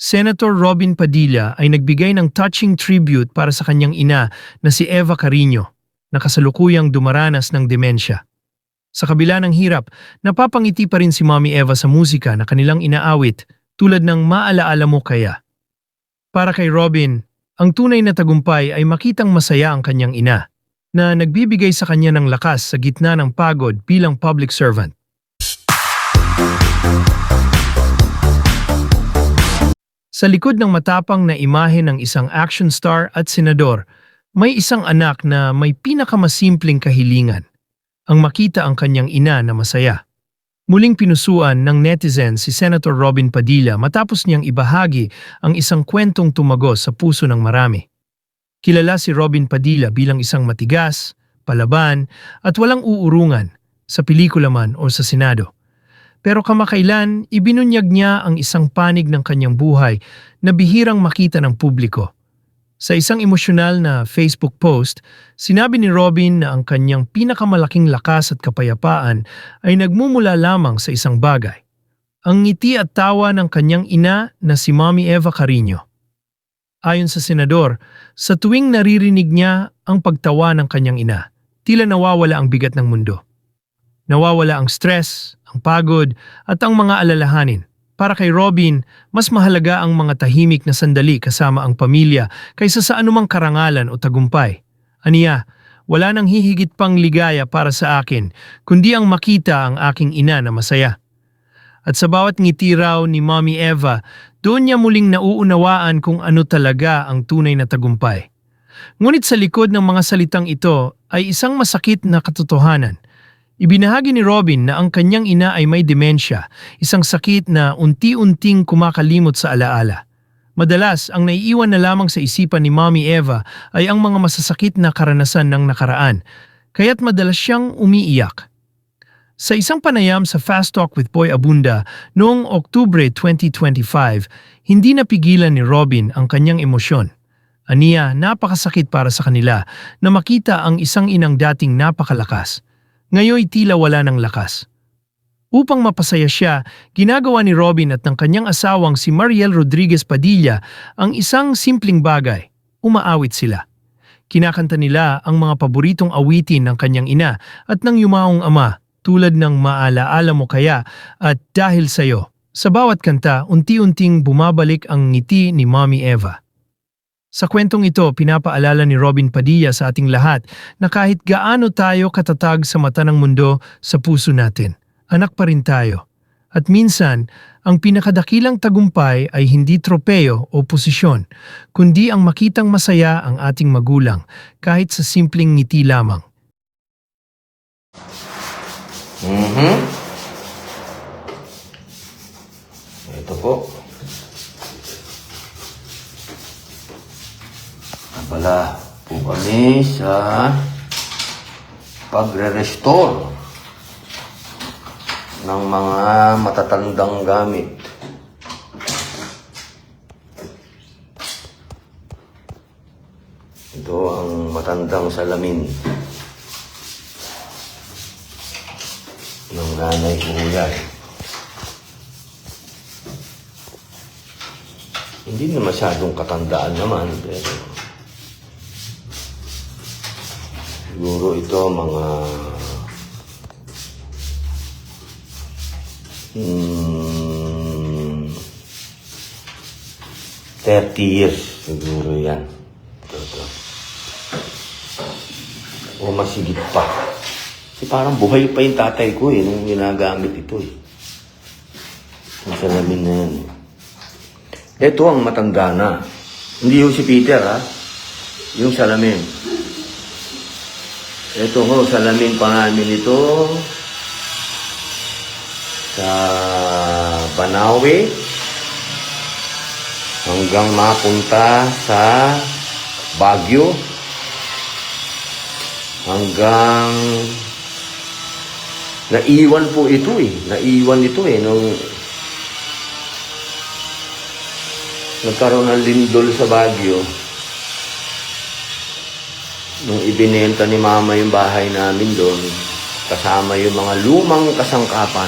Senator Robin Padilla ay nagbigay ng touching tribute para sa kanyang ina na si Eva Carino, na kasalukuyang dumaranas ng demensya. Sa kabila ng hirap, napapangiti pa rin si Mommy Eva sa musika na kanilang inaawit tulad ng Maalaala Mo Kaya. Para kay Robin, ang tunay na tagumpay ay makitang masaya ang kanyang ina, na nagbibigay sa kanya ng lakas sa gitna ng pagod bilang public servant. Sa likod ng matapang na imahe ng isang action star at senador, may isang anak na may pinakamasimpleng kahilingan, ang makita ang kanyang ina na masaya. Muling pinusuan ng netizen si Senator Robin Padilla matapos niyang ibahagi ang isang kwentong tumagos sa puso ng marami. Kilala si Robin Padilla bilang isang matigas, palaban at walang uurungan, sa pelikula man o sa Senado. Pero kamakailan, ibinunyag niya ang isang panig ng kanyang buhay na bihirang makita ng publiko. Sa isang emosyonal na Facebook post, sinabi ni Robin na ang kanyang pinakamalaking lakas at kapayapaan ay nagmumula lamang sa isang bagay: ang ngiti at tawa ng kanyang ina na si Mommy Eva Carino. Ayon sa senador, sa tuwing naririnig niya ang pagtawa ng kanyang ina, tila nawawala ang bigat ng mundo. Nawawala ang stress, ang pagod, at ang mga alalahanin. Para kay Robin, mas mahalaga ang mga tahimik na sandali kasama ang pamilya kaysa sa anumang karangalan o tagumpay. Aniya, wala nang hihigit pang ligaya para sa akin, kundi ang makita ang aking ina na masaya. At sa bawat ngiti raw ni Mommy Eva, doon niya muling nauunawaan kung ano talaga ang tunay na tagumpay. Ngunit sa likod ng mga salitang ito ay isang masakit na katotohanan. Ibinahagi ni Robin na ang kanyang ina ay may demensya, isang sakit na unti-unting kumakalimot sa alaala. Madalas, ang naiiwan na lamang sa isipan ni Mommy Eva ay ang mga masasakit na karanasan ng nakaraan, kaya't madalas siyang umiiyak. Sa isang panayam sa Fast Talk with Boy Abunda noong Oktubre 2025, hindi napigilan ni Robin ang kanyang emosyon. Aniya, napakasakit para sa kanila na makita ang isang inang dating napakalakas. Ngayoy tila wala ng lakas. Upang mapasaya siya, ginagawa ni Robin at ng kanyang asawang si Mariel Rodriguez Padilla ang isang simpleng bagay: umaawit sila. Kinakanta nila ang mga paboritong awitin ng kanyang ina at ng yumaong ama, tulad ng Maalaala Mo Kaya at Dahil Sa'yo. Sa bawat kanta, unti-unting bumabalik ang ngiti ni Mommy Eva. Sa kwentong ito, pinapaalala ni Robin Padilla sa ating lahat na kahit gaano tayo katatag sa mata ng mundo, sa puso natin, anak pa rin tayo. At minsan, ang pinakadakilang tagumpay ay hindi tropeo o posisyon, kundi ang makitang masaya ang ating magulang kahit sa simpleng ngiti lamang. Ito po. Wala po kami sa pagre-restore ng mga matatandang gamit. Ito ang matandang salamin ng nanay ko yan. Hindi na masyadong katandaan naman, pero siguro ito mga 30 years siguro yan. Ito. O masigit pa. Kasi parang buhay pa yung tatay ko nung ginagamit ito Yung salamin na yan Ito ang matanda na. Hindi yung si Peter yung salamin. Ito ho, salamin pa namin ito sa Banawe hanggang mapunta sa Baguio, hanggang naiwan po ito naiwan ito nung nagkaroon ng lindol sa Baguio. Nung ibinenta ni Mama yung bahay namin doon, kasama yung mga lumang kasangkapan,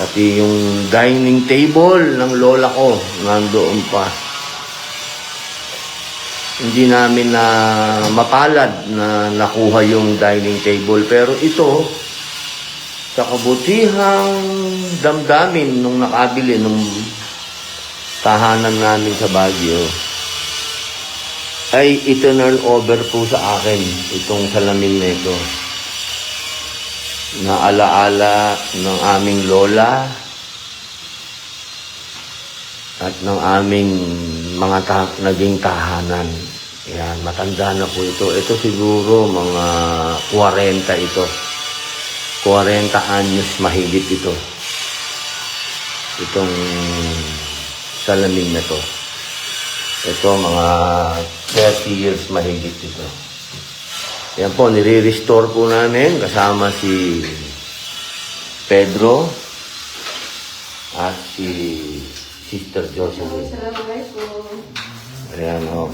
Pati yung dining table ng lola ko, nandoon pa. Hindi namin na mapalad na nakuha yung dining table. Pero ito, sa kabutihang damdamin nung nakabili nung tahanan namin sa Baguio, ay eternal over po sa akin itong salamin na ito. Na alaala ng aming lola at ng aming mga naging tahanan. Yan, matanda na po ito. Ito siguro mga 40 ito. 40 anyos mahigit ito. Itong salamin na to. Ito mga 30 years mahigit ito. Yan po, nire-restore po namin kasama si Pedro at si Sister Jocelyn. Ayan o.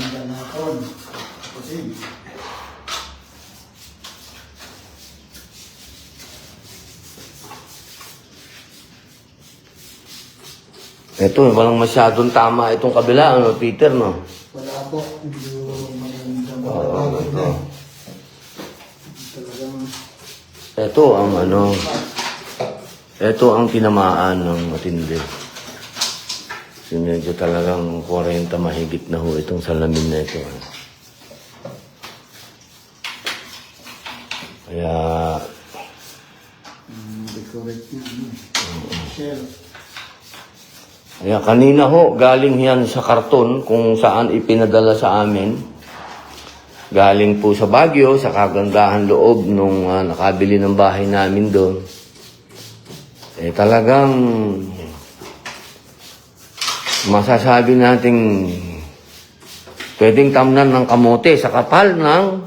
Ito, walang masyadong tama itong kabila, ano, Peter, no? Wala po. Hindi magandang Oo, ito. talagang Ito ang ano, ito ang tinamaan ng matindi. So, medyo talagang 40 mahigit na ho itong salamin na ito. Kaya, decorate na shell. kaya kanina ho, galing yan sa karton kung saan ipinadala sa amin. Galing po sa Baguio, sa kagandahan loob nung nakabili ng bahay namin doon. Eh talagang masasabi nating pwedeng tamnan ng kamote sa kapal ng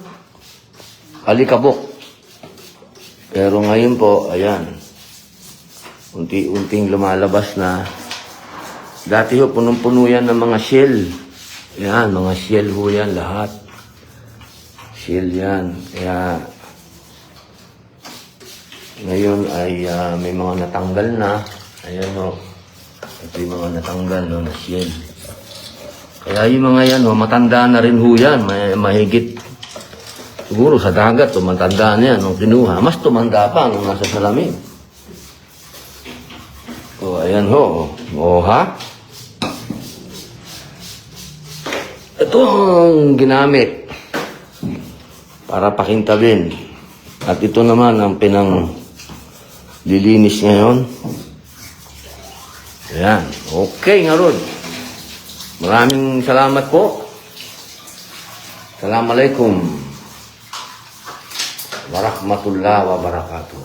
alikabok. Pero ngayon po, ayan, unti-unting lumalabas na. Dati ho, punong-puno yan ng mga shell. Yan, mga shell ho yan lahat. Shell yan. Kaya, ngayon ay may mga natanggal na. Ayan ho. Ito yung mga natanggal no, na shell. Kaya yung mga yan ho, matanda na rin ho yan. Mahigit. Siguro sa dagat, matanda na yan nung kinuha. Mas tumanda pa nung nasa salamin. O, ayan ho. O, ha? Ito ang ginamit para pakintabin. At ito naman ang pinang-lilinis ngayon. Ayan. Okay nga Rod. Maraming salamat po. Assalamualaikum warahmatullahi wabarakatuh.